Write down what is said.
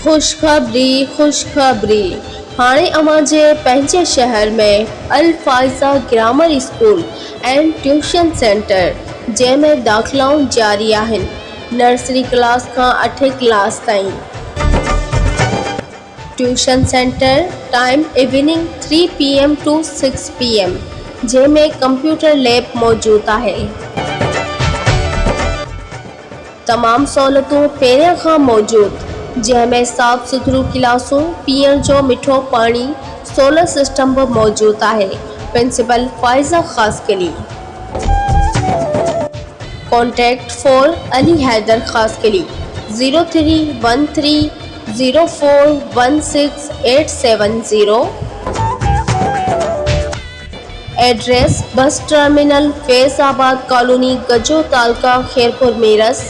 खुशखबरी खुशखबरी हाणे अवां जे पंहिंजे शहर में Al Faiza grammar school and tuition centre जंहिंमें दाख़िलाऊं जारी आहिनि। नर्सरी क्लास खां 8वीं क्लास ताईं। Tuition centre time evening 3 PM to 6 PM जंहिंमें कंप्यूटर लैब मौजूद आहे। तमाम सहूलतूं पहिरियां खां मौजूद जंहिंमें साफ़ सुथरियूं क्लासूं, पीअण जो मिठो पाणी, सोलर सिस्टम बि मौजूद आहे। Principal Faiza Khaskheli. Contact for Ali Haider Khaskheli 0313041680। Address bus terminal Faizabad colony, Gajo taluka, Khairpur, मेरस।